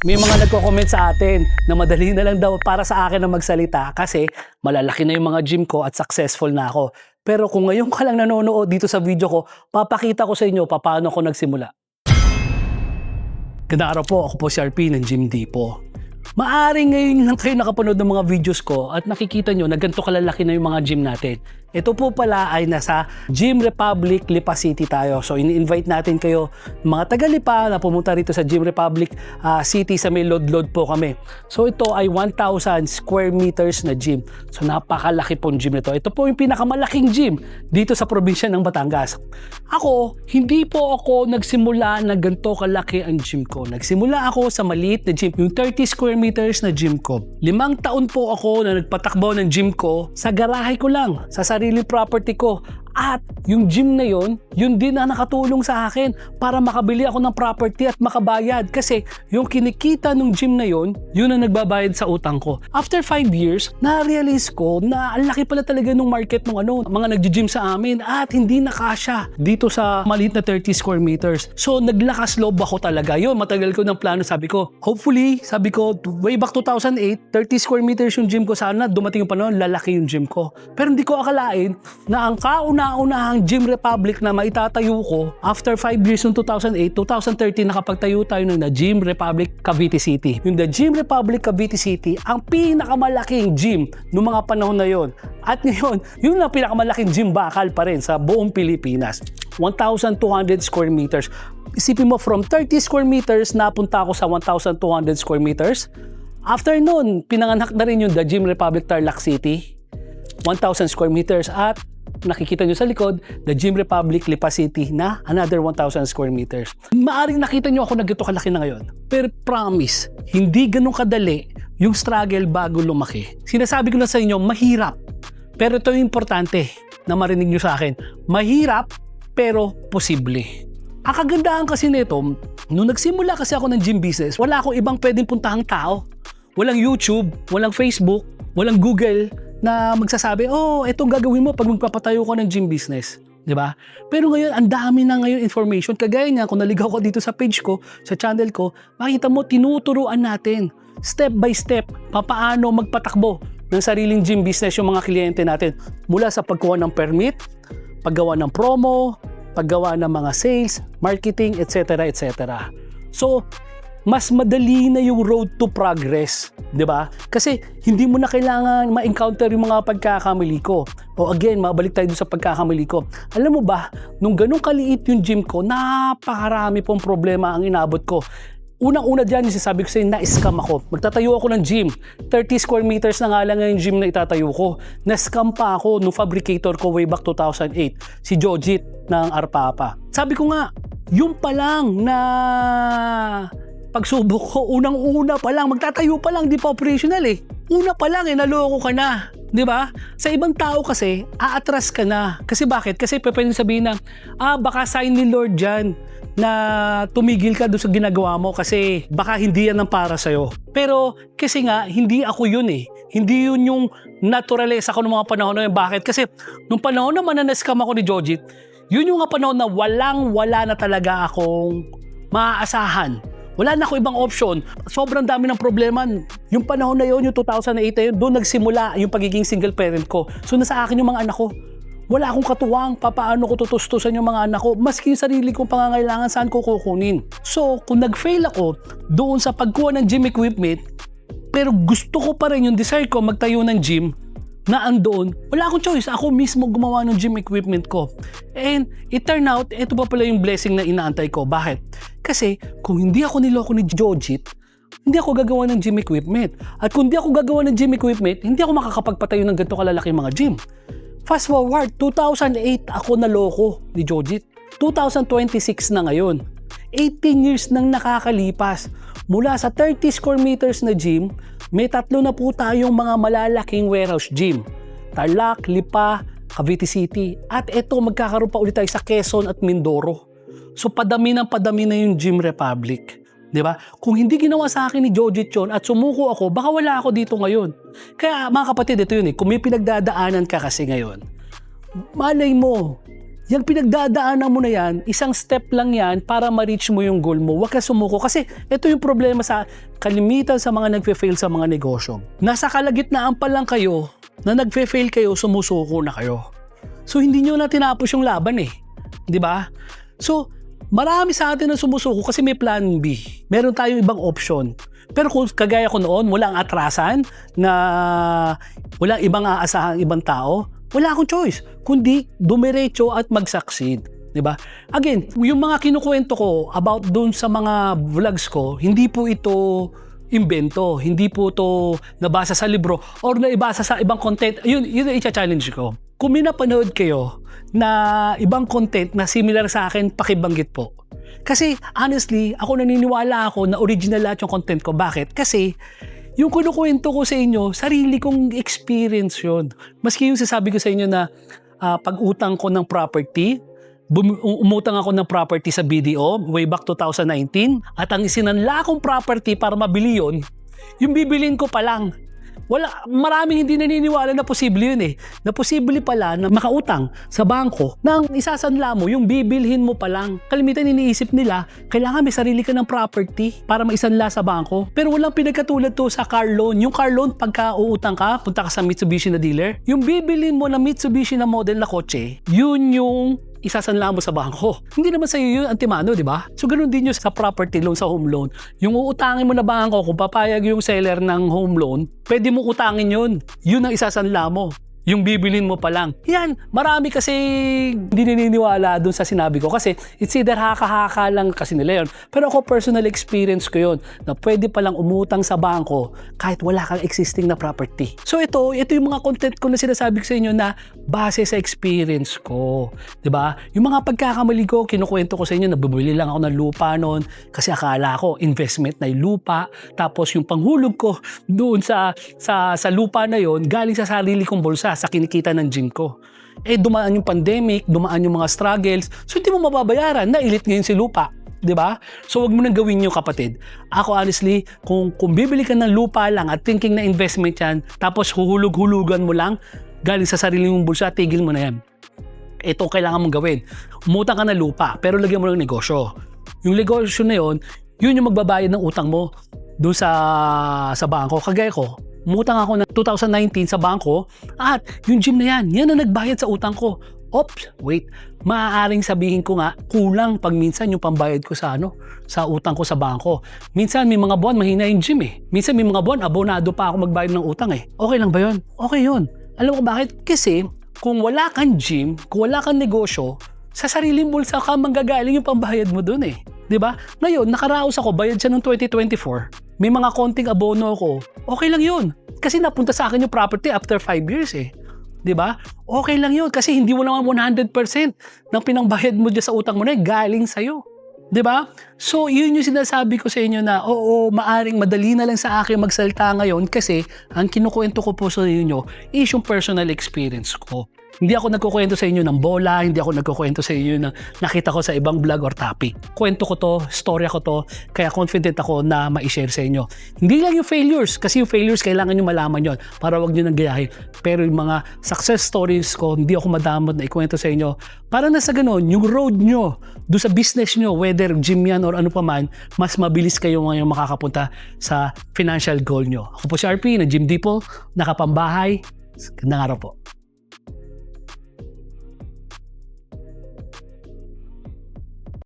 May mga nagko-comment sa atin na madali na lang daw para sa akin na magsalita kasi malalaki na yung mga gym ko at successful na ako. Pero kung ngayon ka lang nanonood dito sa video ko, papakita ko sa inyo paano ako nagsimula. Ganda araw po, ako po si RP ng Gym Depot. Maaring ngayon lang kayo nakapanood ng mga videos ko at nakikita nyo na ganito kalalaki na yung mga gym natin. Ito po pala ay nasa Gym Republic, Lipa City tayo. So ini-invite natin kayo mga taga-Lipa na pumunta rito sa Gym Republic City sa may Lodlod po kami. So ito ay 1,000 square meters na gym. So napakalaki pong gym nito. Ito po yung pinakamalaking gym dito sa probinsya ng Batangas. Ako, hindi po ako nagsimula na ganito kalaki ang gym ko. Nagsimula ako sa maliit na gym, yung 30 square meters na gym ko. 5 taon po ako na nagpatakbo ng gym ko sa garahe ko lang, sa sarili property ko. At yung gym na yun din na nakatulong sa akin para makabili ako ng property at makabayad. Kasi yung kinikita ng gym na yun ang nagbabayad sa utang ko. After 5 years, na-realize ko na ang laki pala talaga ng market ng mga nagji-gym sa amin at hindi nakasya dito sa maliit na 30 square meters. So naglakas loob ako talaga. Yun, matagal ko ng plano. Sabi ko, hopefully, way back 2008, 30 square meters yung gym ko. Sana dumating yung panahon, lalaki yung gym ko. Pero hindi ko akalain na ang kauna-unahang Gym Republic na maitatayo ko after 5 years noong 2008, 2013 nakapagtayo tayo ng The Gym Republic Cavite City. Yung The Gym Republic Cavite City, ang pinakamalaking gym noong mga panahon na yon. At ngayon, yun ang pinakamalaking gym bakal pa rin sa buong Pilipinas. 1,200 square meters. Isipin mo, from 30 square meters, napunta ako sa 1,200 square meters. After nun, pinanganak na rin yung The Gym Republic Tarlac City. 1,000 square meters at nakikita nyo sa likod, The Gym Republic Lipa City na another 1,000 square meters. Maaring nakita nyo ako na ganito kalaki na ngayon. Pero promise, hindi ganun kadali yung struggle bago lumaki. Sinasabi ko na sa inyo, mahirap. Pero ito yung importante na marinig nyo sa akin. Mahirap, pero posible. Ang kagandahan kasi nito, nung nagsimula kasi ako ng gym business, wala akong ibang pwedeng puntahang tao. Walang YouTube, walang Facebook, walang Google na magsasabi, oh, itong gagawin mo pag magpapatayo ko ng gym business. Diba? Pero ngayon, ang dami na ngayon information. Kagaya niya, kung naligaw ko dito sa page ko, sa channel ko, makita mo, tinuturuan natin, step by step, paano magpatakbo ng sariling gym business yung mga kliyente natin. Mula sa pagkuha ng permit, paggawa ng promo, paggawa ng mga sales, marketing, etc. etc. So, mas madali na yung road to progress, 'di ba? Kasi hindi mo na kailangan ma-encounter yung mga pagkakamali ko. O again, mabalik tayo sa pagkakamali ko. Alam mo ba, nung ganun kaliit yung gym ko, napakarami pong problema ang inabot ko. Unang-una dyan, sasabi ko sa'yo, na-scam ako. Magtatayo ako ng gym. 30 square meters na nga lang yung gym na itatayo ko. Na-scam pa ako nung fabricator ko way back 2008. Si Jojit ng Arpapa. Sabi ko nga, yung pa lang na pagsubok ko, unang-una pa lang, magtatayo pa lang, di pa operational eh. Una pa lang naloko ka na. Di ba? Sa ibang tao kasi, aatras ka na. Kasi bakit? Kasi pwedeng sabihin na, baka sign ni Lord dyan na tumigil ka doon sa ginagawa mo kasi baka hindi yan ang para sa'yo. Pero kasi nga, hindi ako yun eh. Hindi yun yung naturalesa ko ng mga panahon na yun. Bakit? Kasi nung panahon naman na na-scam ako ni Jojit, yun yung mga panahon na wala na talaga akong maaasahan. Wala na ako ibang option. Sobrang dami ng problema. Yung panahon na yun, yung 2008 na yun, doon nagsimula yung pagiging single parent ko. So nasa akin yung mga anak ko. Wala akong katuwang, paano ko tutustusan yung mga anak ko. Maski yung sarili kong pangangailangan, saan ko kukunin. So kung nag-fail ako doon sa pagkuha ng gym equipment, pero gusto ko pa rin yung desire ko magtayo ng gym, na andoon, wala akong choice. Ako mismo gumawa ng gym equipment ko. And it turned out, ito pa pala yung blessing na inaantay ko. Bakit? Kasi kung hindi ako niloko ni Jojit, hindi ako gagawa ng gym equipment. At kung hindi ako gagawa ng gym equipment, hindi ako makakapagpatayo ng ganito kalalaki mga gym. Fast forward, 2008 ako naloko ni Jojit. 2026 na ngayon. 18 years nang nakakalipas. Mula sa 30 square meters na gym, may 3 na po tayong mga malalaking warehouse gym. Tarlac, Lipa, Cavite City. At eto, magkakaroon pa ulit tayo sa Quezon at Mindoro. So padami na yung Gym Republic. 'Di ba? Kung hindi ginawa sa akin ni Jojit yun at sumuko ako, baka wala ako dito ngayon. Kaya mga kapatid, ito yun eh. Kung may pinagdadaanan ka kasi ngayon, malay mo, Yung pinagdadaanan mo na yan, isang step lang yan para ma-reach mo yung goal mo. Huwag ka sumuko kasi ito yung problema sa kalimitan sa mga nagfe-fail sa mga negosyo. Nasa kalagitnaan pa lang kayo na nagfe-fail kayo, sumusuko na kayo. So hindi nyo na tinapos yung laban eh. Di ba? So marami sa atin na sumusuko kasi may plan B. Meron tayong ibang option. Pero kung kagaya ko noon, walang atrasan na walang ibang aasahang ibang tao, wala akong choice kundi dumiretso at mag-succeed. Diba? Again, yung mga kinukwento ko about dun sa mga vlogs ko, hindi po ito imbento, hindi po ito nabasa sa libro or naibasa sa ibang content. Yun i-challenge ko. Kung may napanood kayo na ibang content na similar sa akin, pakibanggit po. Kasi honestly, ako naniniwala ako na original lahat yung content ko. Bakit? Kasi yung kinukwento ko sa inyo, sarili kong experience yun. Maski yung sasabi ko sa inyo na pag-utang ko ng property, umutang ako ng property sa BDO way back 2019 at ang isinanla kong property para mabili yun, yung bibilin ko pa lang. Maraming hindi naniniwala na posible yun eh. Na posible pala na makautang sa bangko nang isasanla mo, yung bibilhin mo pa lang. Kalimitan iniisip nila, kailangan may sarili ka ng property para maisanla sa bangko. Pero walang pinagkatulad to sa car loan. Yung car loan, pagka uutang ka, punta ka sa Mitsubishi na dealer, yung bibilhin mo na Mitsubishi na model na kotse, yun yung isasanla mo sa bangko. Hindi naman sa'yo yun antimano, di ba? So, ganun din yung sa property loan, sa home loan. Yung uutangin mo na bangko, kung papayag yung seller ng home loan, pwede mo utangin yun. Yun ang isasanla mo. Yung bibilin mo pa lang. Yan, marami kasi hindi naniniwala dun sa sinabi ko kasi it's either haka-haka lang kasi nila yun. Pero ako personal experience ko yun na pwede palang umutang sa bangko kahit wala kang existing na property. So ito yung mga content ko na sinasabi ko sa inyo na base sa experience ko. Diba? Yung mga pagkakamali ko, kinukwento ko sa inyo na bumili lang ako ng lupa noon kasi akala ko investment na yung lupa. Tapos yung panghulog ko doon sa lupa na yon galing sa sarili kong bulsa sa kinikita ng gym ko. Dumaan yung pandemic, dumaan yung mga struggles, so hindi mo mababayaran, nailit ngayon si lupa. Diba? So wag mo nang gawin nyo kapatid. Ako honestly, kung bibili ka ng lupa lang at thinking na investment yan, tapos huhulog-hulugan mo lang, galing sa sarili mong bulsa, tigil mo na yan. Ito kailangan mong gawin. Umutang ka ng lupa, pero lagyan mo ng negosyo. Yung negosyo na yon, yun yung magbabayad ng utang mo doon sa bangko. Kagaya ko, umutang ako ng 2019 sa bangko at yung gym na yan ang nagbayad sa utang ko. Oops, wait. Maaaring sabihin ko nga, kulang pag minsan yung pambayad ko sa utang ko sa bangko. Minsan may mga buwan mahina yung gym eh. Minsan may mga buwan abonado pa ako magbayad ng utang eh. Okay lang ba yun? Okay yun. Alam mo bakit? Kasi kung wala kang gym, kung wala kang negosyo, sa sariling bulsa ka manggagaling yung pambayad mo dun eh. 'Di ba? Ngayon, nakaraos ako, bayad siya noong 2024. May mga konting abono ko. Okay lang 'yun. Kasi napunta sa akin yung property after 5 years eh. 'Di ba? Okay lang 'yun kasi hindi mo naman 100% ng pinangbayad mo diyan sa utang mo na galing sa iyo. 'Di ba? So, 'yun yung sinasabi ko sa inyo na oo, maaring madali na lang sa akin magsalita ngayon kasi ang kinukuwento ko po sa inyo is yung personal experience ko. Hindi ako nagkukwento sa inyo ng bola, hindi ako nagkukwento sa inyo ng nakita ko sa ibang vlog or topic. Kwento ko to, storya ko to, kaya confident ako na ma-share sa inyo. Hindi lang yung failures, kasi yung failures kailangan nyo malaman yon para wag nyo nang gayahin. Pero yung mga success stories ko, hindi ako madamot na ikwento sa inyo. Para na sa ganun, yung road nyo, doon sa business nyo, whether gym yan or ano pa man, mas mabilis kayo ngayon makakapunta sa financial goal nyo. Ako po si RP, na Gym Depot, nakapambahay. Gandang araw po.